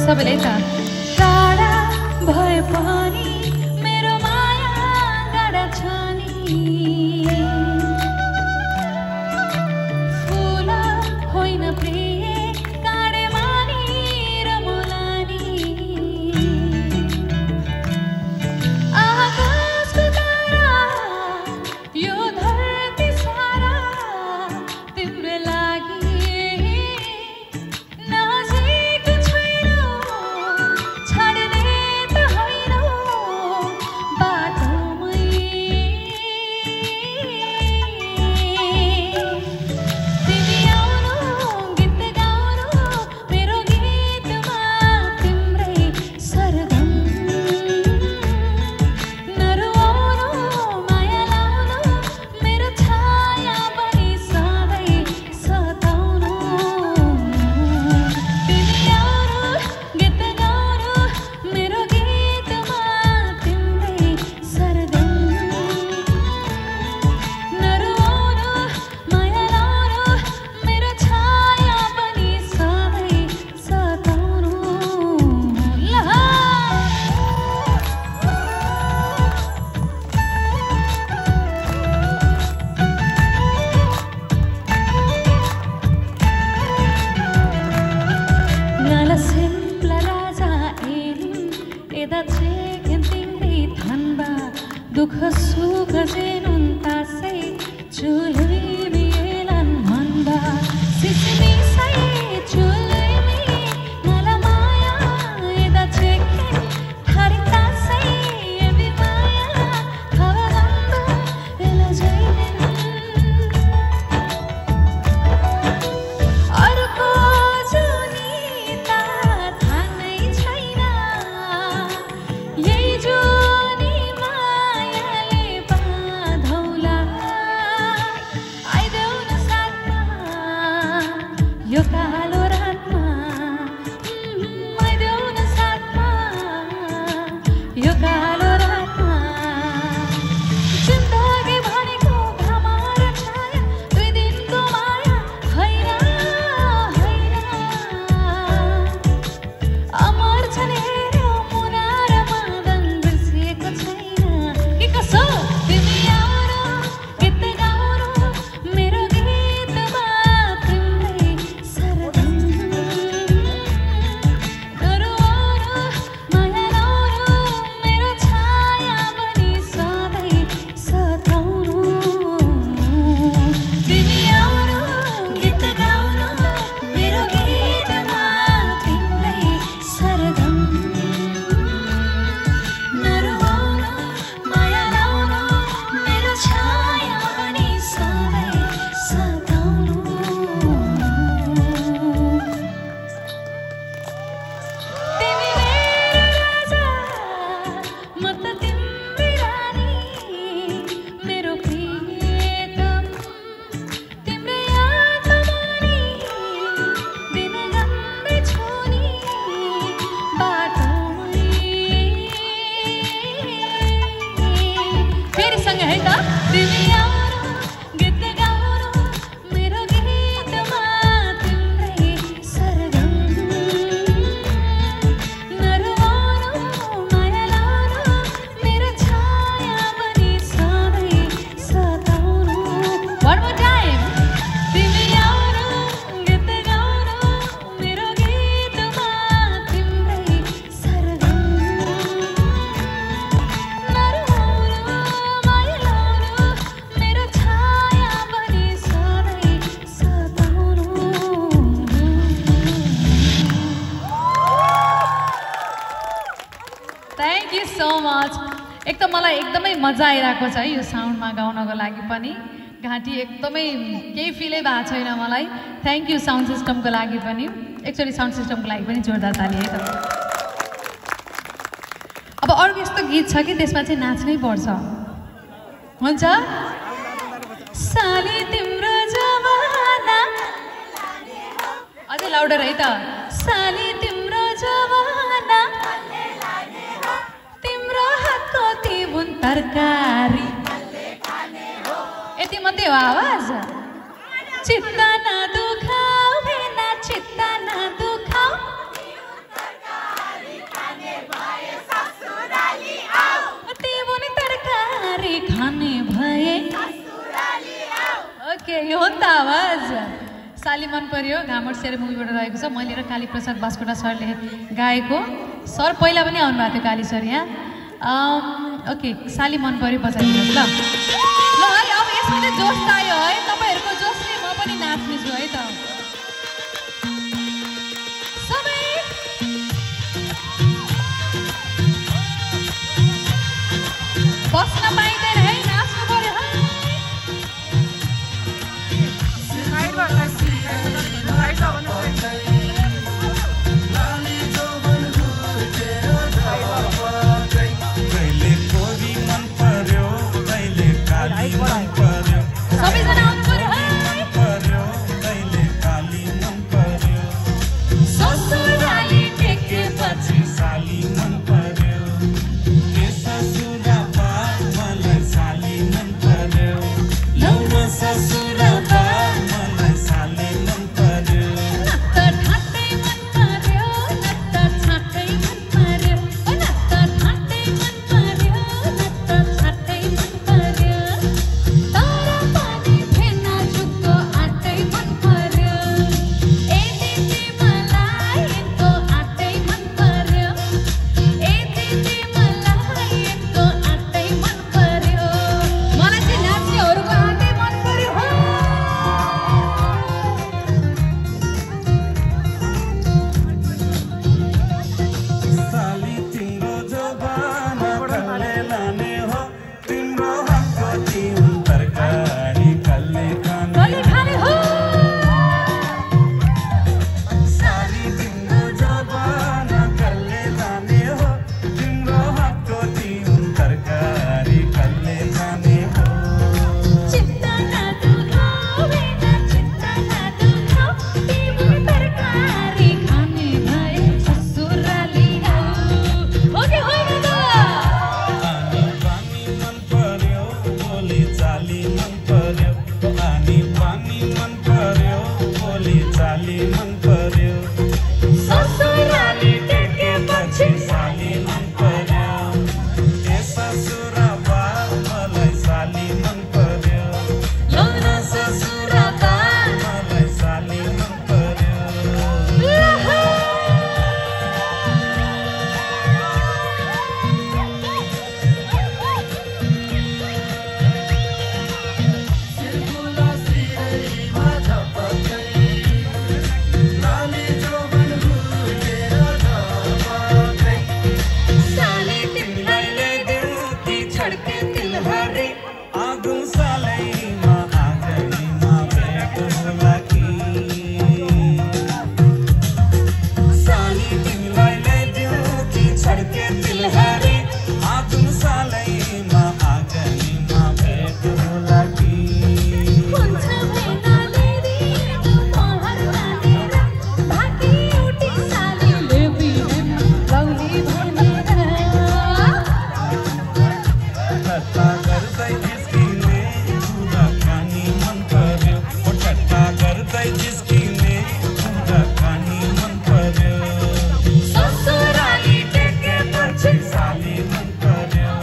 सबैले त टाढा भए पनि मेरो माया गाडा छ नि फुल होइन प्रिय काँडे मानी र मोलानी आकाशको तारा यो धरती सारा तिम्रो लागि दुख सुख जेनुन तासै चुलैमी एलन मनबा सिसमी सै चुलैमी नला माया एदा चेके थारी तासै एबी माया खावा गम्बा एला जैन अर्को जुनीता थानै छैन यही जो यो कालो रातमा आइदेऊ न साथमा यो कालो रातमा जिन्दगी भनेको घाम र छाया दुई दिनको माया होइन अमर छन् हेर्यो मुना र मदन बिर्सिएको छैन के कसो तिमी आउनु गीत गाउनु मेरो गीतमा तिम्रै Thank you so much. एक त मलाई एकदमै मजा आइरहेको छ है यो साउन्डमा गाउनको लागि पनि घाँटी एकदमै केही फिलै भएको छैन मलाई थ्याङ्क यू साउन्ड सिस्टमको लागि पनि एक्चुअली साउन्ड सिस्टमको लागि पनि जोरदार ताली है त अब अर्को यस्तो गीत छ कि त्यसमा चाहिँ नाच्नै पर्छ हुन्छ साली तिम्रो जवाना अझै लाउडर है त साली तिम्रो जवाना तिम्रो हातको तिबुन तरकारी यति मात्रै हो आवाज चित्त नदुखाऊ भेना चित्त नदुखाऊ ओके यो हो नि त आवाज साली मन पर्यो घामट सेरे मुभीबाट रहेको छ मैले र काली प्रसाद बास्कोटा सरले गाएको सर पहिला पनि आउनु भएको थियो काली सर यहाँ ओके साली मन पर्यो बजाइदिनुहोस् ल ल है अब यसमा चाहिँ जोस आयो है तपाईँहरूको जोसले म पनि नाच्ने छु है त सबै बस्न पाइँदैन है नाच्नु पर्यो है सबैजना आउनु पर्यो है ससुराली टेकेपछि साली मन पर्यो ससुराबा मलाई साली मन पर्यो लौन ससुराबा मलाई साली मन पर्यो नत्त ठाट्टै मन पर्यो नत्त छाट्टै मन पर्यो नत्त ठाट्टै मन पर्यो नत्त छाट्टै मन पर्यो तर पनि फेना जुको आटै मन पर्यो ए दिदी मलाई यस्तो आटै मन पर्यो ए दिदी मलाई यस्तो आटै मन पर्यो मलाई चाहिँ नाच्नेहरूको आटै मन पर्यो साली तिम्रो जवाना कल्ले लाने हो तिम्रो हातको तिउन तरकारी कल्ले खाने कहिले खाने हो साली तिम्रो जवाना कल्ले लाने हो तिम्रो हातको तिउन तरकारी कल्ले खाने हो चित्त नदुखाऊ बिना चित्त नदुखाऊ तिम्रो तरकारी खाने भए ससुराली आऊ ओके होइन त पानी मन पर्यो बोली चाली मन पर्यो पानी मन पर्यो बोली चाली मन पर्यो ससुराली टेकेपछि साली मन पर्यो ए ससुराबा मलाई साली मन पर्यो लौन ससुराबा मलाई साली मन पर्यो साली तिमीलाई ल्याइदेऊ ती छड्के तिलहरी आगो सालैमा आँगनीमा भेट होला कि साली तिमीलाई ल्याइदेऊ ती छड्के तिलहरी आगो सालैमा आँगनीमा भेट होला कि हुन्छ भेनाले दिनु महर मानेर भाकी उठी सालीले बिहेन लौली भनेर ठट्टा गर्दै जिस्किने कुराकानी मन पर्यो ठट्टा गर्दै जिस्किने कुराकानी मन पर्यो ससुराली टेकेपछि साली मन पर्यो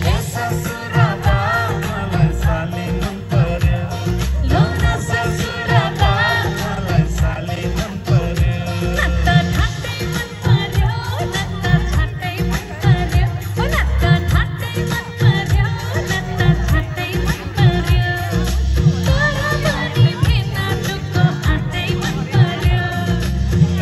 ए ससुराबा मलाई साली मन पर्यो लौन ससुराबा मलाई साली मन पर्यो नत्त ठाट्टै मन पर्यो नत्त छाट्टै मन पर्यो नत्त ठाट्टै मन पर्यो नत्त छाट्टै मन पर्यो तर पनि फेना जुको आटै मन पर्यो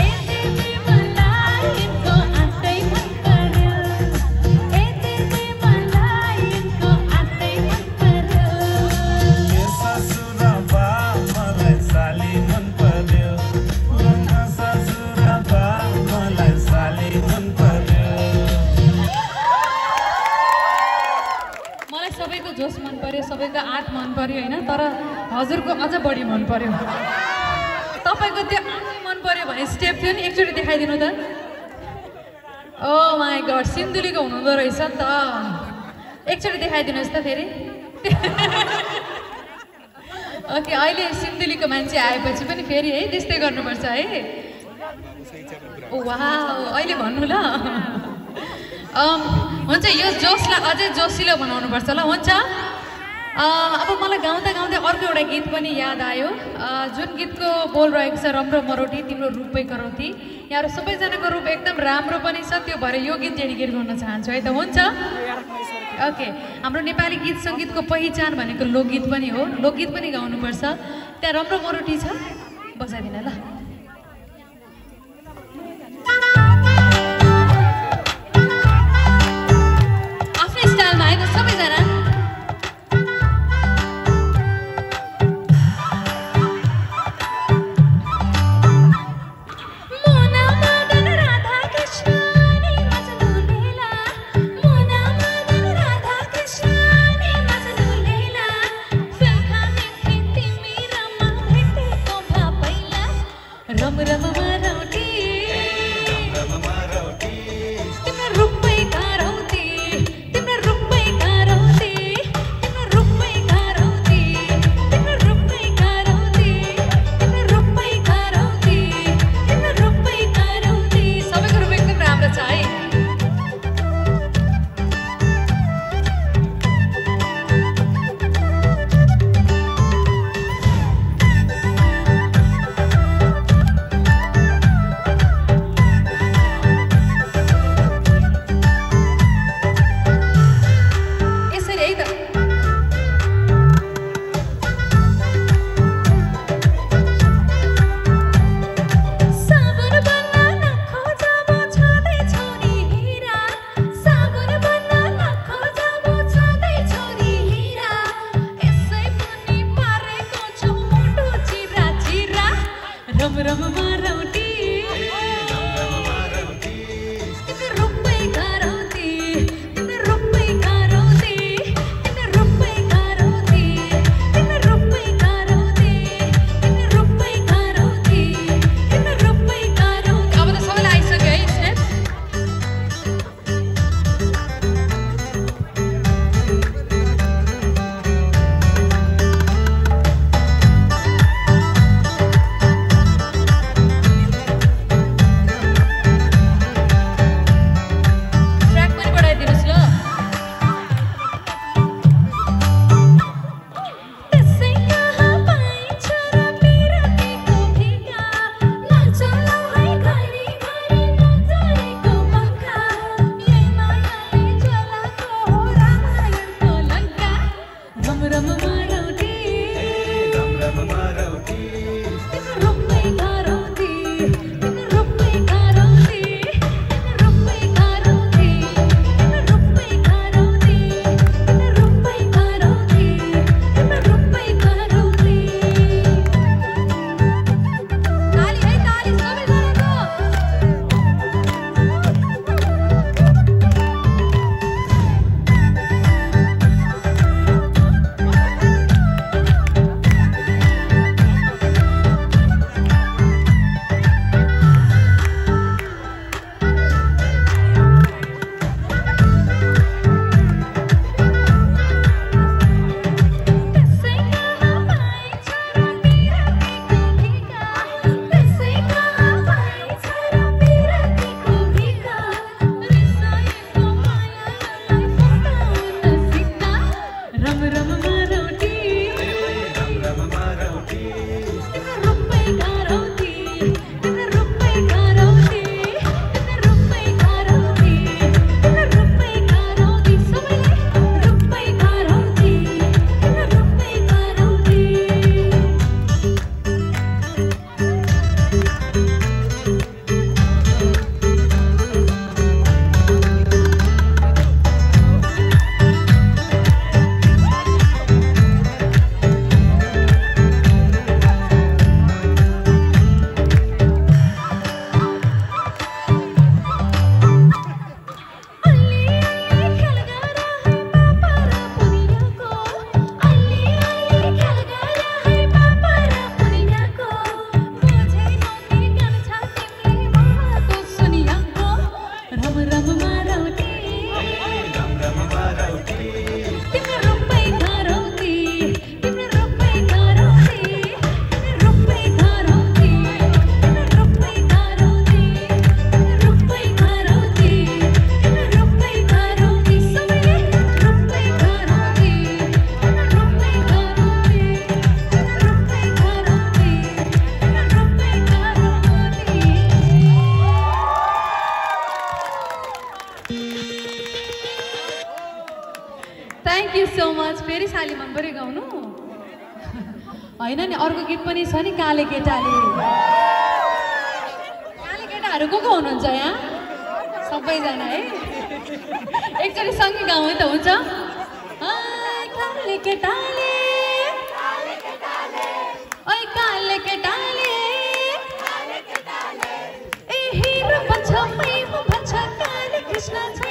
ए दिदी मलाई यस्तो आटै मन पर्यो ए दिदी मलाई यस्तो आटै मन पर्यो ए ससुराबा मलाई साली मन पर्यो लौन ससुराबा मलाई साली मन पर्यो मलाई सबैको जोस मन पर्यो सबैको आँट मन पर्यो होइन तर हजुरको अझ बढी मन पर्यो तपाईँको त्यो आँट मन पर्यो भने स्टेप थियो नि एकचोटि देखाइदिनु त ओ माई गड सिन्धुलीको हुनुहुँदो रहेछ नि त एकचोटि देखाइदिनुहोस् त फेरि ओके अहिले सिन्धुलीको मान्छे आएपछि पनि फेरि है त्यस्तै गर्नुपर्छ है ओ वाह अहिले भन्नु ल हुन्छ यो जोसलाई अझै जोसिलो बनाउनुपर्छ ल हुन्छ अब मलाई गाउँदा गाउँदै अर्को एउटा गीत पनि याद आयो जुन गीतको बोल रहेको छ राम्रो मरोटी तिम्रो रूपै करौती। यहाँहरू सबैजनाको रूप एकदम राम्रो पनि छ, त्यो भएर यो गीत डेडिकेट गर्न चाहन्छु है त, हुन्छ? ओके, हाम्रो नेपाली गीत सङ्गीतको पहिचान भनेको लोकगीत पनि हो, लोकगीत पनि गाउनुपर्छ। त्यहाँ राम्रो मरोटी छ, बजाइदिन ल। आफ्नै स्टाइलमा है त सबैजना। होइन नि अर्को गीत पनि छ नि काले केटाले काले केटाहरू को हुनुहुन्छ यहाँ सबैजना है एकचोटि सँगै गाउँ है त हुन्छ काले केटाले ओइ काले केटाले ए हिरो भन्छ मै भन्छ काले कृष्ण छ